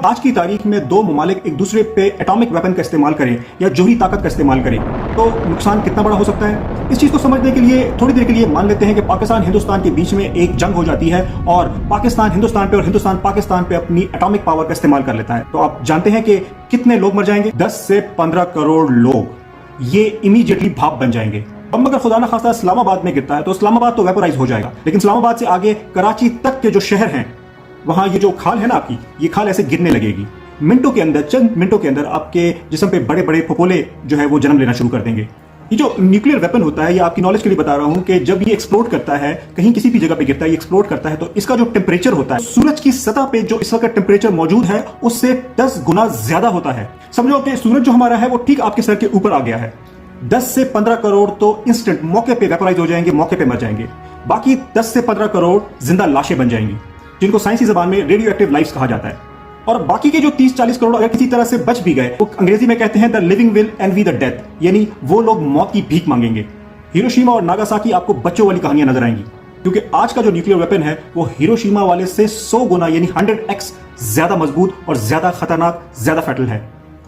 आज की तारीख में दो ममालिक एक दूसरे पे एटॉमिक वेपन का इस्तेमाल करें या जोहरी ताकत का इस्तेमाल करें तो नुकसान कितना बड़ा हो सकता है। इस चीज़ को समझने के लिए थोड़ी देर के लिए मान लेते हैं कि पाकिस्तान हिंदुस्तान के बीच में एक जंग हो जाती है और पाकिस्तान हिंदुस्तान पे और हिंदुस्तान पाकिस्तान पे अपनी एटॉमिक पावर का इस्तेमाल कर लेता है। तो आप जानते हैं कि कितने लोग मर जाएंगे? 10 से 15 करोड़ लोग ये इमीडिएटली भाप बन जाएंगे। अब अगर खुदा ना खास्ता इस्लामाबाद में गिरता है तो इस्लामाबाद तो वेपोराइज हो जाएगा, लेकिन इस्लामाबाद से आगे कराची तक के जो शहर हैं वहां ये जो खाल है ना आपकी, ये खाल ऐसे गिरने लगेगी। मिनटों के अंदर, चंद मिनटों के अंदर आपके जिस्म पे बड़े बड़े फपोले जो है वो जन्म लेना शुरू कर देंगे। ये जो न्यूक्लियर वेपन होता है, ये आपकी नॉलेज के लिए बता रहा हूं कि जब ये एक्सप्लोड करता है, कहीं किसी भी जगह पे गिरता है, ये एक्सप्लोड करता है तो इसका जो टेम्परेचर होता है सूरज की सतह पे जो इस वक्त टेम्परेचर मौजूद है उससे 10 गुना ज्यादा होता है। समझो कि सूरज जो हमारा है वो ठीक आपके सर के ऊपर आ गया है। 10 से 15 करोड़ तो इंस्टेंट मौके पे वेपोराइज हो जाएंगे, मौके पे मर जाएंगे। बाकी 10 से 15 करोड़ जिंदा लाशें बन जाएंगी, जिनको साइंसी जबान में रेडियो एक्टिव लाइफ्स कहा जाता है। और बाकी के जो 30-40 करोड़ अगर किसी तरह से बच भी गए, वो अंग्रेजी में कहते हैं the living will envy the death, यानी वो लोग मौत की भीख मांगेंगे। हिरोशिमा और नागासाकी आपको बच्चों वाली कहानियां नजर आएंगी, क्योंकि आज का जो न्यूक्लियर वेपन है वो हिरोशिमा वाले से 100 गुना यानी 100x ज्यादा मजबूत और ज्यादा खतरनाक, ज्यादा फैटल है।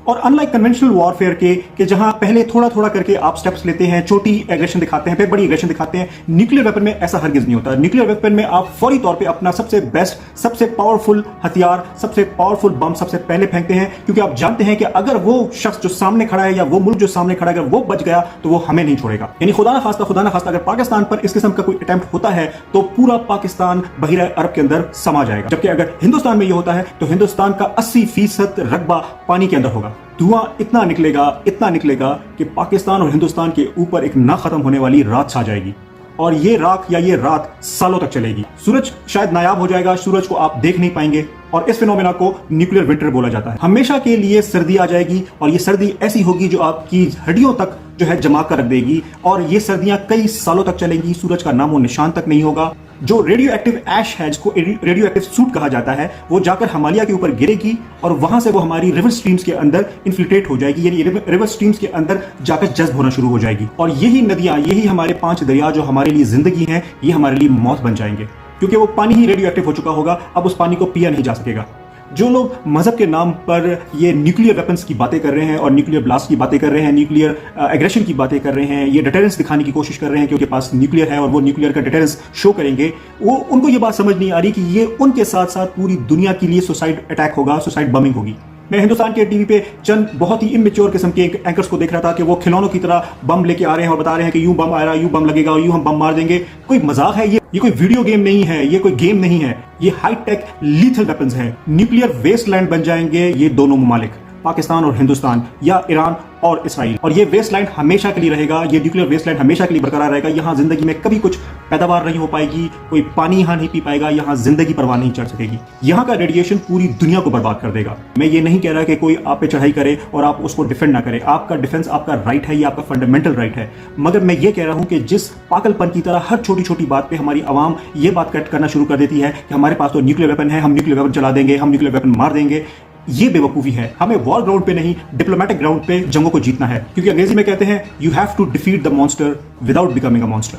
और अनलाइक कन्वेंशनल वॉरफेयर के जहां पहले थोड़ा थोड़ा करके आप स्टेप्स लेते हैं, छोटी एग्रेशन दिखाते हैं, फिर बड़ी एग्रेशन दिखाते हैं, न्यूक्लियर वेपन में ऐसा हरगिज नहीं होता। न्यूक्लियर वेपन में आप फौरी तौर पे अपना सबसे बेस्ट, सबसे पावरफुल हथियार, सबसे पावरफुल बम सबसे पहले फेंकते हैं, क्योंकि आप जानते हैं कि अगर वो शख्स जो सामने खड़ा है या वो मुल्क जो सामने खड़ा है अगर वो बच गया तो वो हमें नहीं छोड़ेगा। यानी खुदा ना खास्ता अगर पाकिस्तान पर इस किस्म का कोई अटेम्प्ट होता है तो पूरा पाकिस्तान बहिरा अरब के अंदर समा जाएगा। जबकि अगर हिंदुस्तान में ये होता है तो हिंदुस्तान का 80% रकबा पानी के अंदर होगा। धुआं इतना निकलेगा कि पाकिस्तान और हिंदुस्तान के ऊपर एक ना खत्म होने वाली रात छा जाएगी, और ये राख या ये रात सालों तक चलेगी। सूरज शायद नायाब हो जाएगा, सूरज को आप देख नहीं पाएंगे, और इस फिनोमेना को न्यूक्लियर विंटर बोला जाता है। हमेशा के लिए सर्दी आ जाएगी, और ये सर्दी ऐसी होगी जो आपकी हड्डियों तक जो है जमा कर रख देगी, और ये सर्दियां कई सालों तक चलेंगी। सूरज का नामो निशान तक नहीं होगा। जो रेडियो एक्टिव ऐश है, जिसको रेडियो एक्टिव सूट कहा जाता है, वो जाकर हिमालय के ऊपर गिरेगी और वहां से वो हमारी रिवर स्ट्रीम्स के अंदर इन्फिल्ट्रेट हो जाएगी, यानी रिवर स्ट्रीम्स के अंदर जाकर जज्ब होना शुरू हो जाएगी। और यही नदियां, यही हमारे 5 दरिया जो हमारे लिए जिंदगी हैं, ये हमारे लिए मौत बन जाएंगे, क्योंकि वो पानी ही रेडियो एक्टिव हो चुका होगा। अब उस पानी को पिया नहीं जा सकेगा। जो लोग मजहब के नाम पर ये न्यूक्लियर वेपन्स की बातें कर रहे हैं और न्यूक्लियर ब्लास्ट की बातें कर रहे हैं, न्यूक्लियर एग्रेशन की बातें कर रहे हैं, ये डिटेरेंस दिखाने की कोशिश कर रहे हैं कि उनके पास न्यूक्लियर है और वो न्यूक्लियर का डिटेरेंस शो करेंगे, वो उनको ये बात समझ नहीं आ रही कि ये उनके साथ साथ पूरी दुनिया के लिए सुसाइड अटैक होगा, सुसाइड बमिंग होगी। मैं हिंदुस्तान के टीवी पे चंद बहुत ही इमेच्योर किस्म के एंकर्स को देख रहा था कि वो खिलौनों की तरह बम लेके आ रहे हैं और बता रहे हैं कि यूं बम आ रहा है, यूं बम लगेगा और यूं हम बम मार देंगे। कोई मजाक है ये कोई वीडियो गेम नहीं है, ये कोई गेम नहीं है, ये हाईटेक लीथल वेपन्स हैं। न्यूक्लियर वेस्टलैंड बन जाएंगे ये दोनों ममालिक, पाकिस्तान और हिंदुस्तान, या ईरान और इसराइल। और ये वेस्टलैंड हमेशा के लिए रहेगा, ये न्यूक्लियर वेस्टलैंड हमेशा के लिए बरकरार रहेगा। यहाँ जिंदगी में कभी कुछ पैदावार नहीं हो पाएगी, कोई पानी यहाँ नहीं पी पाएगा, यहाँ जिंदगी परवान नहीं चढ़ सकेगी। यहाँ का रेडिएशन पूरी दुनिया को बर्बाद कर देगा। मैं ये नहीं कह रहा कि कोई आप पे चढ़ाई करे और आप उसको डिफेंड ना करे, आपका डिफेंस आपका राइट है, ये आपका फंडामेंटल राइट है। मगर मैं ये कह रहा हूँ कि जिस पागलपन की तरह हर छोटी छोटी बात पे हमारी आवाम ये बात कट करना शुरू कर देती है कि हमारे पास तो न्यूक्लियर वेपन है, हम न्यूक्लियर वेपन चला देंगे, हम न्यूक्लियर वेपन मार देंगे, ये बेवकूफी है। हमें वॉर ग्राउंड पे नहीं, डिप्लोमेटिक ग्राउंड पे जंगों को जीतना है, क्योंकि अंग्रेजी में कहते हैं you have to defeat the monster without becoming a monster.